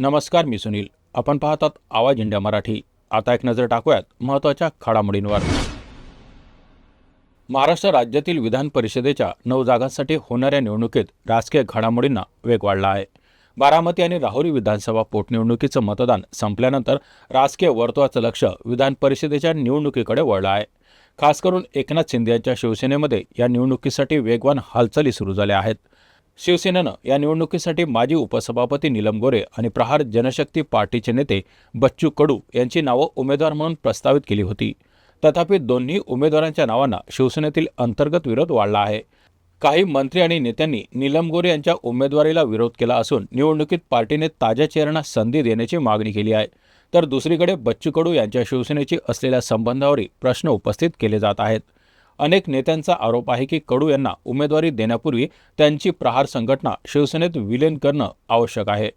नमस्कार, मी सुनील. आपण पाहतात आवाज इंडिया मराठी. आता एक नजर टाकूयात महत्त्वाच्या घडामोडींवर. महाराष्ट्र राज्यातील विधान परिषदेच्या 9 जागांसाठी होणाऱ्या निवडणुकीत राजकीय घडामोडींना वेग वाढला आहे. बारामती आणि राहुरी विधानसभा पोटनिवडणुकीचं मतदान संपल्यानंतर राजकीय वर्तुळाचं लक्ष विधान परिषदेच्या निवडणुकीकडे वळलं आहे. खास करून एकनाथ शिंदे यांच्या शिवसेनेमध्ये या निवडणुकीसाठी वेगवान हालचाली सुरू झाल्या आहेत. शिवसेनेनं या निवडणुकीसाठी माजी उपसभापती नीलम गोरे आणि प्रहार जनशक्ती पार्टीचे नेते बच्चू कडू यांची नावं उमेदवार म्हणून प्रस्तावित केली होती. तथापि दोन्ही उमेदवारांच्या नावांना शिवसेनेतील अंतर्गत विरोध वाढला आहे. काही मंत्री आणि नेत्यांनी नीलम गोरे यांच्या उमेदवारीला विरोध केला असून निवडणुकीत पार्टीने ताज्या चेहऱ्यांना संधी देण्याची मागणी केली आहे. तर दुसरीकडे बच्चू कडू यांच्या शिवसेनेशी असलेल्या संबंधावरही प्रश्न उपस्थित केले जात आहेत. अनेक नेत्यांचा आरोप आहे की कडू यांना उमेदवारी देण्यापूर्वी त्यांची प्रहार संघटना शिवसेनेत विलीन करणं आवश्यक आहे.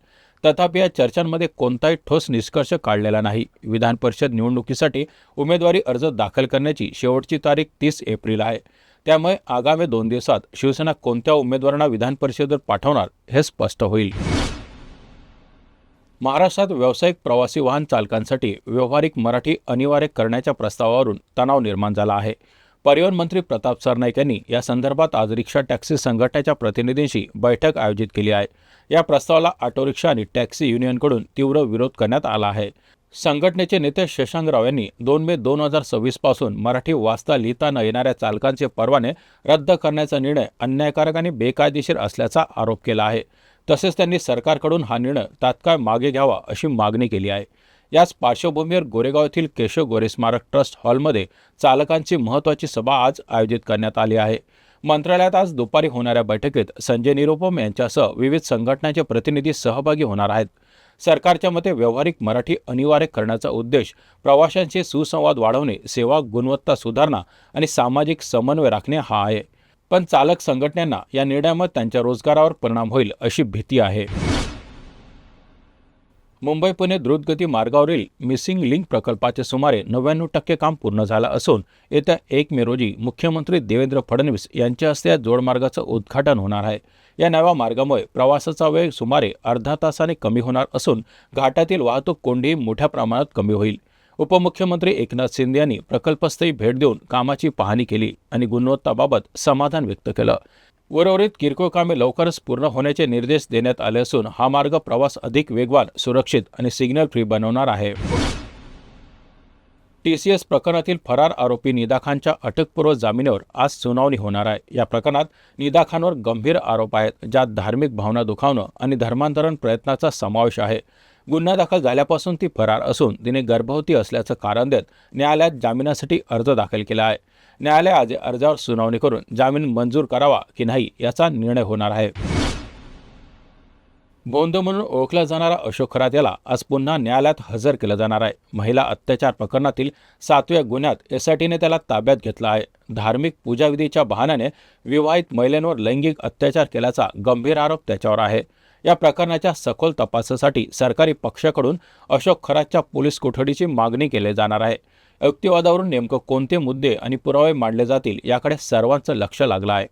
तथापि या चर्चांमध्ये कोणताही ठोस निष्कर्ष काढलेला नाही. विधान परिषद निवडणुकीसाठी उमेदवारी अर्ज दाखल करण्याची शेवटची तारीख 30 एप्रिल आहे. त्यामुळे आगामी 2 दिवसात शिवसेना कोणत्या उमेदवारांना विधान परिषदेवर पाठवणार हे स्पष्ट होईल. महाराष्ट्रात व्यावसायिक प्रवासी वाहन चालकांसाठी व्यावहारिक मराठी अनिवार्य करण्याच्या प्रस्तावावरून तणाव निर्माण झाला आहे. परिवहन मंत्री प्रताप सरनाईक यांनी या संदर्भात आज रिक्षा टॅक्सी संघटनेच्या प्रतिनिधींशी बैठक आयोजित केली आहे. या प्रस्तावाला ऑटो रिक्षा आणि टॅक्सी युनियनकडून तीव्र विरोध करण्यात आला आहे. संघटनेचे नेते शशांक राव यांनी 2 मे 2026 पासून मराठी वाचता लिहिता न येणाऱ्या चालकांचे परवाने रद्द करण्याचा निर्णय अन्यायकारक आणि बेकायदेशीर असल्याचा आरोप केला आहे. तसेच त्यांनी सरकारकडून हा निर्णय तात्काळ मागे घ्यावा अशी मागणी केली आहे. याच पार्श्वभूमीवर गोरेगाव येथील केशव गोरे स्मारक ट्रस्ट हॉलमध्ये चालकांची महत्त्वाची सभा आज आयोजित करण्यात आली आहे. मंत्रालयात आज दुपारी होणाऱ्या बैठकीत संजय निरुपम यांच्यासह विविध संघटनांचे प्रतिनिधी सहभागी होणार आहेत. सरकारच्या मते व्यावहारिक मराठी अनिवार्य करण्याचा उद्देश प्रवाशांशी सुसंवाद वाढवणे, सेवा गुणवत्ता सुधारणा आणि सामाजिक समन्वय राखणे हा आहे. पण चालक संघटनांना या निर्णयामुळे त्यांच्या रोजगारावर परिणाम होईल अशी भीती आहे. मुंबई पुणे द्रुतगती मार्गावरील मिसिंग लिंक प्रकल्पाचे सुमारे 99% काम पूर्ण झालं असून येत्या 1 मे रोजी मुख्यमंत्री देवेंद्र फडणवीस यांच्या हस्ते या जोडमार्गाचं उद्घाटन होणार आहे. या नव्या मार्गामुळे प्रवासाचा वेळ सुमारे अर्धा तासाने कमी होणार असून घाटातील वाहतूक कोंडी मोठ्या प्रमाणात कमी होईल. उपमुख्यमंत्री एकनाथ शिंदे यांनी प्रकल्पस्थळी भेट देऊन कामाची पाहणी केली आणि गुणवत्ताबाबत समाधान व्यक्त केलं. उर्वरित किरकोळ कामे लवकरच पूर्ण होण्याचे निर्देश देण्यात आले असून हा मार्ग प्रवास अधिक वेगवान, सुरक्षित आणि सिग्नल फ्री बनवणार आहे. TCS प्रकरणातील फरार आरोपी निदा खानच्या अटकपूर्व जामिनावर आज सुनावणी होणार आहे. या प्रकरणात निदा खानवर गंभीर आरोप आहेत, ज्यात धार्मिक भावना दुखावणं आणि धर्मांतरण प्रयत्नाचा समावेश आहे. गुन्हा दाखल झाल्यापासून ती फरार असून तिने गर्भवती असल्याचं कारण देत न्यायालयात जामिनासाठी अर्ज दाखल केला आहे. न्यायालय आज अर्जावर सुनावणी करून जामीन मंजूर करावा की नाही याचा निर्णय होणार आहे. भोंदू म्हणून ओळखला जाणारा अशोक खरात याला आज पुन्हा न्यायालयात हजर केलं जाणार आहे. महिला अत्याचार प्रकरणातील 7व्या गुन्ह्यात SITने त्याला ताब्यात घेतला आहे. धार्मिक पूजाविधीच्या बहाण्याने विवाहित महिलांवर लैंगिक अत्याचार केल्याचा गंभीर आरोप त्याच्यावर आहे. या प्रकरणाच्या सखोल तपासासाठी सरकारी पक्षाकडून अशोक खरातच्या पोलीस कोठडीची मागणी केली जाणार आहे. युक्तिवादावरून नेमकं कोणते मुद्दे आणि पुरावे मांडले जातील याकडे सर्वांचं लक्ष लागलं आहे.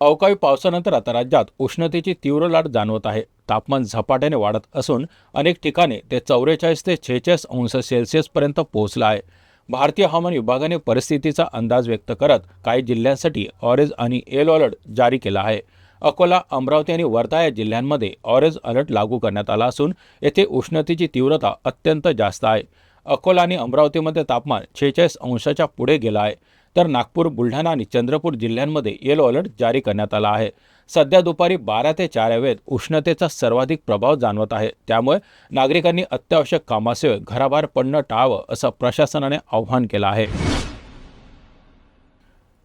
अवकाळी पावसानंतर आता राज्यात उष्णतेची तीव्र लाट जाणवत आहे. तापमान झपाट्याने वाढत असून अनेक ठिकाणी ते 44 ते 46 अंश सेल्सिअसपर्यंत पोहोचलं आहे. भारतीय हवामान विभागाने परिस्थितीचा अंदाज व्यक्त करत काही जिल्ह्यांसाठी ऑरेंज आणि येलो अलर्ट जारी केला आहे. अकोला, अमरावती आणि वर्धा या जिल्ह्यांमध्ये ऑरेंज अलर्ट लागू करण्यात आला असून येथे उष्णतेची तीव्रता अत्यंत जास्त आहे. अकोला आणि अमरावतीमध्ये तापमान 46 अंशाच्या पुढे गेलं आहे. तर नागपूर, बुलढाणा आणि चंद्रपूर जिल्ह्यांमध्ये येलो अलर्ट जारी करण्यात आला आहे. सध्या दुपारी 12 ते 4 या वेळेत उष्णतेचा सर्वाधिक प्रभाव जाणवत आहे. त्यामुळे नागरिकांनी अत्यावश्यक कामाशिवाय घराबाहेर पडणं टाळावं असं प्रशासनाने आवाहन केलं आहे.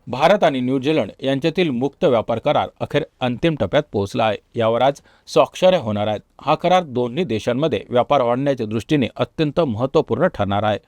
भारत आणि न्यूझीलंड यांच्यातील मुक्त व्यापार करार अखेर अंतिम टप्प्यात पोहोचला आहे. यावर आज स्वाक्षऱ्या होणार आहेत. हा करार दोन्ही देशांमध्ये व्यापार वाढवण्याच्या दृष्टीने अत्यंत महत्त्वपूर्ण ठरणार आहे.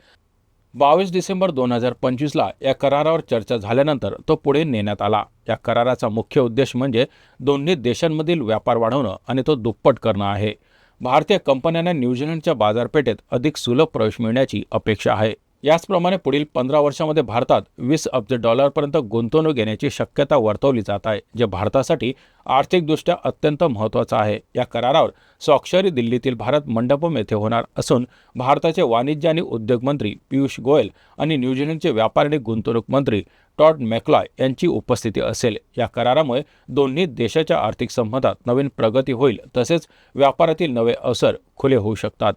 22 डिसेंबर 2025ला या करारावर चर्चा झाल्यानंतर तो पुढे नेण्यात आला. या कराराचा मुख्य उद्देश म्हणजे दोन्ही देशांमधील व्यापार वाढवणं आणि तो दुप्पट करणं आहे. भारतीय कंपन्यांना न्यूझीलंडच्या बाजारपेठेत अधिक सुलभ प्रवेश मिळण्याची अपेक्षा आहे. याचप्रमाणे पुढील 15 वर्षांमध्ये भारतात 20 अब्ज डॉलरपर्यंत गुंतवणूक येण्याची शक्यता वर्तवली जात आहे, जे भारतासाठी आर्थिकदृष्ट्या अत्यंत महत्त्वाचं आहे. या करारावर स्वाक्षरी दिल्लीतील भारत मंडपम येथे होणार असून भारताचे वाणिज्य आणि उद्योग मंत्री पियुष गोयल आणि न्यूझीलंडचे व्यापार आणि गुंतवणूक मंत्री टॉड मॅकलॉय यांची उपस्थिती असेल. या करारामुळे दोन्ही देशाच्या आर्थिक संबंधात नवीन प्रगती होईल, तसेच व्यापारातील नवे अवसर खुले होऊ शकतात.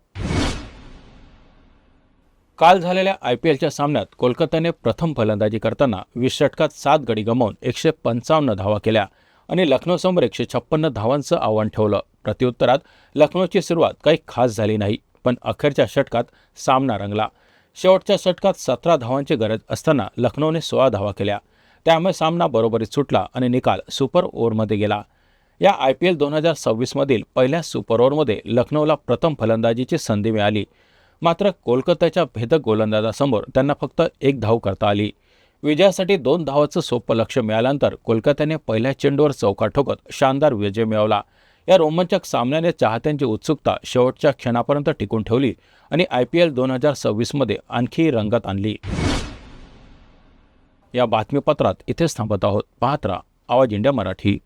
काल झालेल्या IPLच्या सामन्यात कोलकात्याने प्रथम फलंदाजी करताना 20 षटकात 7 गडी गमावून 155 धावा केल्या आणि लखनौसमोर 156 धावांचं आव्हान ठेवलं. प्रत्युत्तरात लखनौची सुरुवात काही खास झाली नाही, पण अखेरच्या षटकात सामना रंगला. शेवटच्या षटकात 17 धावांची गरज असताना लखनौने 16 धावा केल्या. त्यामुळे सामना बरोबरीत सुटला आणि निकाल सुपर ओव्हरमध्ये गेला. या IPL 2026मधील पहिल्या सुपर ओव्हरमध्ये लखनौला प्रथम फलंदाजीची संधी मिळाली. मात्र कोलकात्याच्या भेदक गोलंदाजासमोर त्यांना फक्त 1 धाव करता आली. विजयासाठी 2 धावांचं सोपं लक्ष्य मिळाल्यानंतर कोलकात्याने पहिल्या चेंडूवर चौकार ठोकत शानदार विजय मिळवला. या रोमांचक सामन्याने चाहत्यांची उत्सुकता शेवटच्या क्षणापर्यंत टिकून ठेवली आणि IPL 2026मध्ये आणखी रंगत आणली. या बातमीपत्रात इथेच थांबत आहोत. पाहत राहा आवाज इंडिया मराठी.